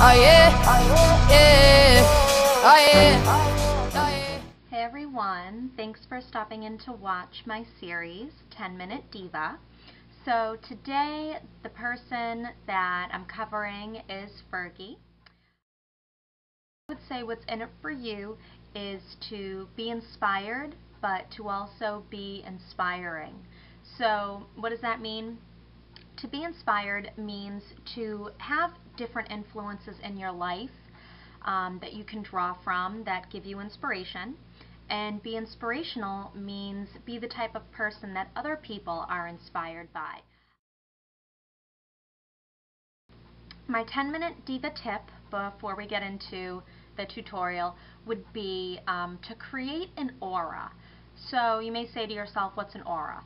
Hey everyone, thanks for stopping in to watch my series, 10-Minute Diva. So today, the person that I'm covering is Fergie. I would say what's in it for you is to be inspired, but to also be inspiring. So what does that mean? To be inspired means to have different influences in your life that you can draw from that give you inspiration. And be inspirational means be the type of person that other people are inspired by. My 10-minute Diva tip before we get into the tutorial would be to create an aura. So you may say to yourself, what's an aura?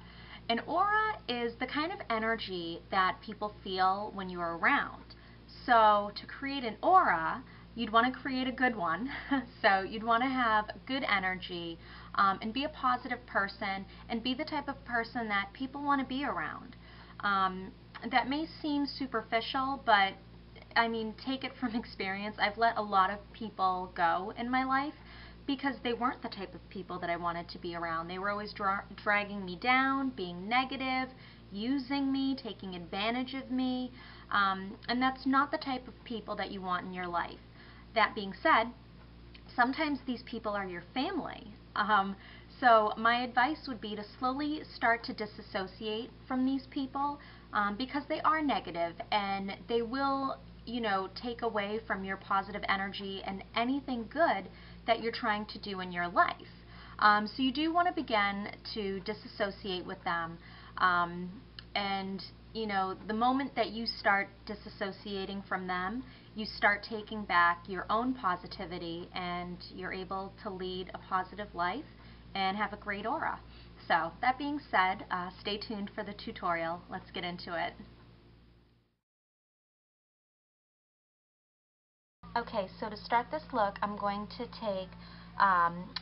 An aura is the kind of energy that people feel when you're around. So to create an aura, you'd want to create a good one. So you'd want to have good energy and be a positive person and be the type of person that people want to be around. That may seem superficial, but I mean, take it from experience. I've let a lot of people go in my life because they weren't the type of people that I wanted to be around. They were always dragging me down, being negative, using me, taking advantage of me, and that's not the type of people that you want in your life. That being said, sometimes these people are your family. So my advice would be to slowly start to disassociate from these people because they are negative and they will, you know, take away from your positive energy and anything good that you're trying to do in your life. So you do want to begin to disassociate with them. And you know, the moment that you start disassociating from them, you start taking back your own positivity and you're able to lead a positive life and have a great aura. So that being said, stay tuned for the tutorial. Let's get into it. Okay, so to start this look, I'm going to take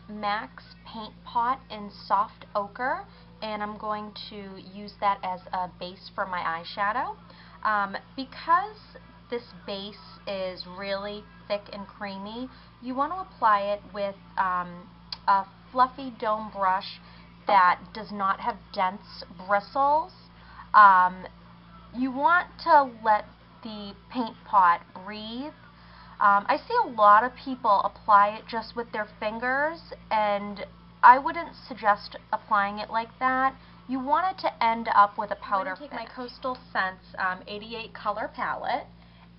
MAC's Paint Pot in Soft Ochre, and I'm going to use that as a base for my eyeshadow. Because this base is really thick and creamy, you want to apply it with a fluffy dome brush that does not have dense bristles. You want to let the paint pot breathe. I see a lot of people apply it just with their fingers, and I wouldn't suggest applying it like that. You want it to end up with a powder finish. I'm going to take my Coastal Scents 88 color palette,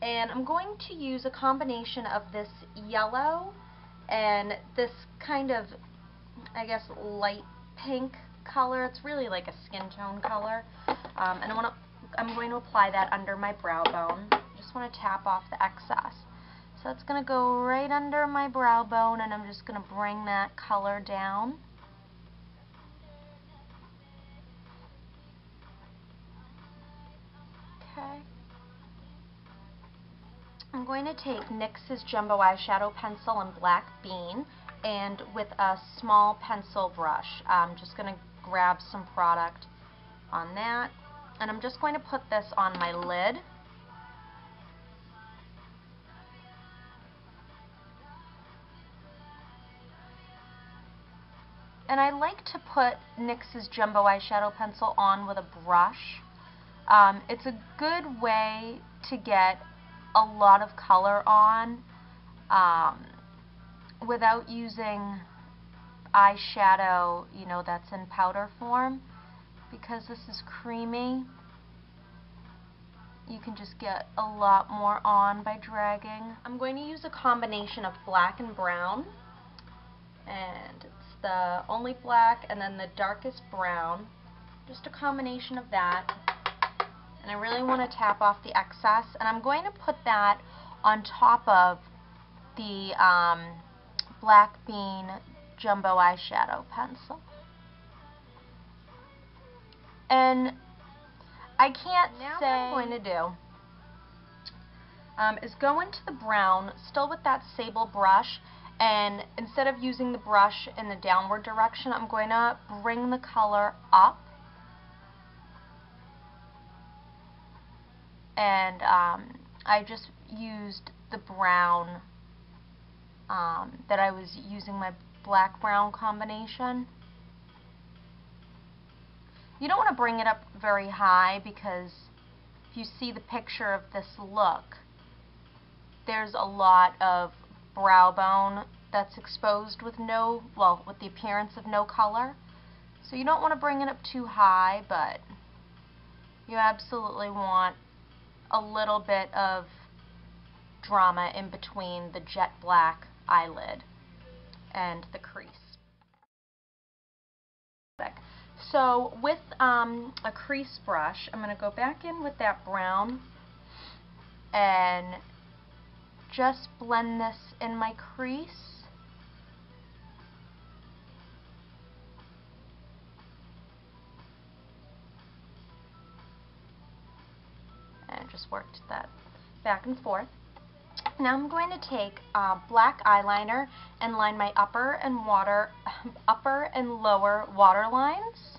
and I'm going to use a combination of this yellow and this kind of, I guess, light pink color. It's really like a skin tone color. And I'm going to apply that under my brow bone. Just want to tap off the excess. So it's going to go right under my brow bone, and I'm just going to bring that color down. Okay. I'm going to take NYX's Jumbo Eyeshadow Pencil in Black Bean, and with a small pencil brush, I'm just going to grab some product on that, and I'm just going to put this on my lid. And I like to put NYX's Jumbo Eyeshadow Pencil on with a brush. It's a good way to get a lot of color on without using eyeshadow, you know, that's in powder form. Because this is creamy, you can just get a lot more on by dragging. I'm going to use a combination of black and brown, and it's the only black and then the darkest brown, just a combination of that. And I really want to tap off the excess, and I'm going to put that on top of the Black Bean Jumbo Eyeshadow Pencil. And I can't say what I'm going to do is go into the brown, still with that sable brush, and instead of using the brush in the downward direction, I'm going to bring the color up, and I just used the brown that I was using my black-brown combination. You don't want to bring it up very high because if you see the picture of this look, there's a lot of brow bone that's exposed with with the appearance of no color. So you don't want to bring it up too high, but you absolutely want a little bit of drama in between the jet black eyelid and the crease. So with a crease brush, I'm going to go back in with that brown and just blend this in my crease. And just worked that back and forth. Now I'm going to take black eyeliner and line my upper and lower water lines.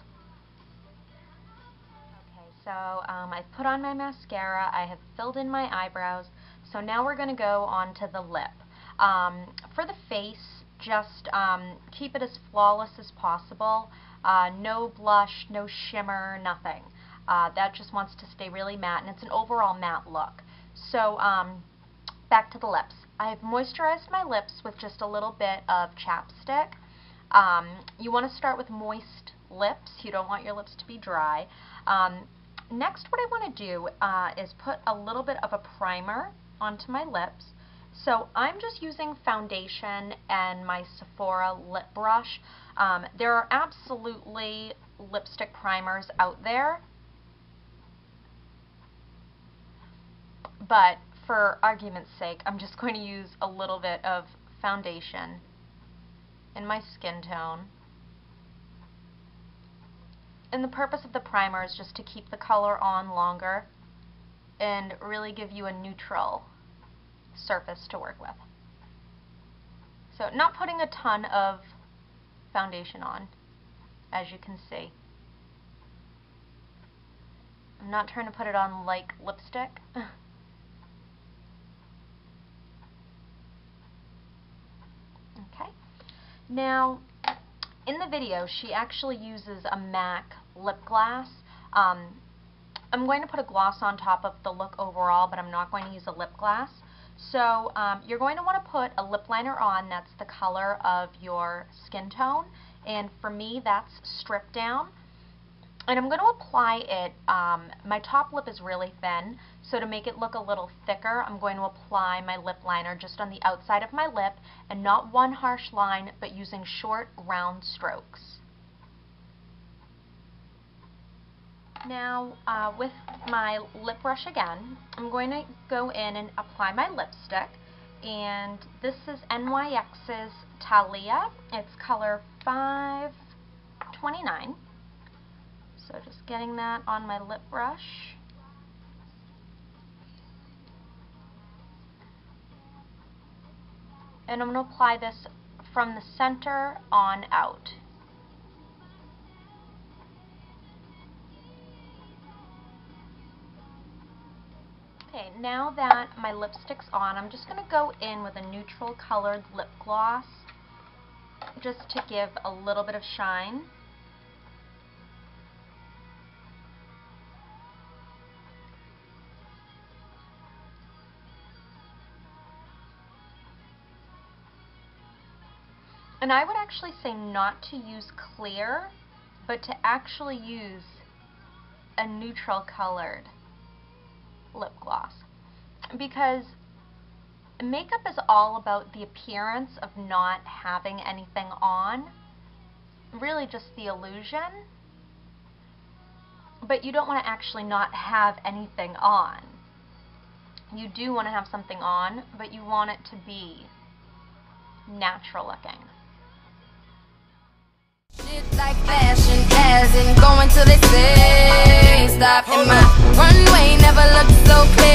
Okay, so I've put on my mascara, I have filled in my eyebrows, so now we're going to go on to the lip. For the face, just keep it as flawless as possible. No blush, no shimmer, nothing. That just wants to stay really matte, and it's an overall matte look. So back to the lips. I've moisturized my lips with just a little bit of chapstick. You want to start with moist lips. You don't want your lips to be dry. Next, what I want to do is put a little bit of a primer onto my lips. So I'm just using foundation and my Sephora lip brush. There are absolutely lipstick primers out there, but for argument's sake, I'm just going to use a little bit of foundation in my skin tone. And the purpose of the primer is just to keep the color on longer and really give you a neutral surface to work with. So not putting a ton of foundation on, as you can see. I'm not trying to put it on like lipstick. Okay. Now, in the video, she actually uses a MAC lip gloss. I'm going to put a gloss on top of the look overall, but I'm not going to use a lip gloss. So you're going to want to put a lip liner on that's the color of your skin tone, and for me that's Strip Down. And I'm going to apply it, my top lip is really thin, so to make it look a little thicker, I'm going to apply my lip liner just on the outside of my lip, and not one harsh line, but using short, round strokes. Now, with my lip brush again, I'm going to go in and apply my lipstick, and this is NYX's Thalia. It's color 529. So just getting that on my lip brush. And I'm going to apply this from the center on out. Okay, now that my lipstick's on, I'm just going to go in with a neutral colored lip gloss just to give a little bit of shine. And I would actually say not to use clear, but to actually use a neutral colored lip gloss. Because makeup is all about the appearance of not having anything on, really just the illusion. But you don't want to actually not have anything on. You do want to have something on, but you want it to be natural looking. Shit like fashion, as in going till they say stop. And my runway never looked so clear.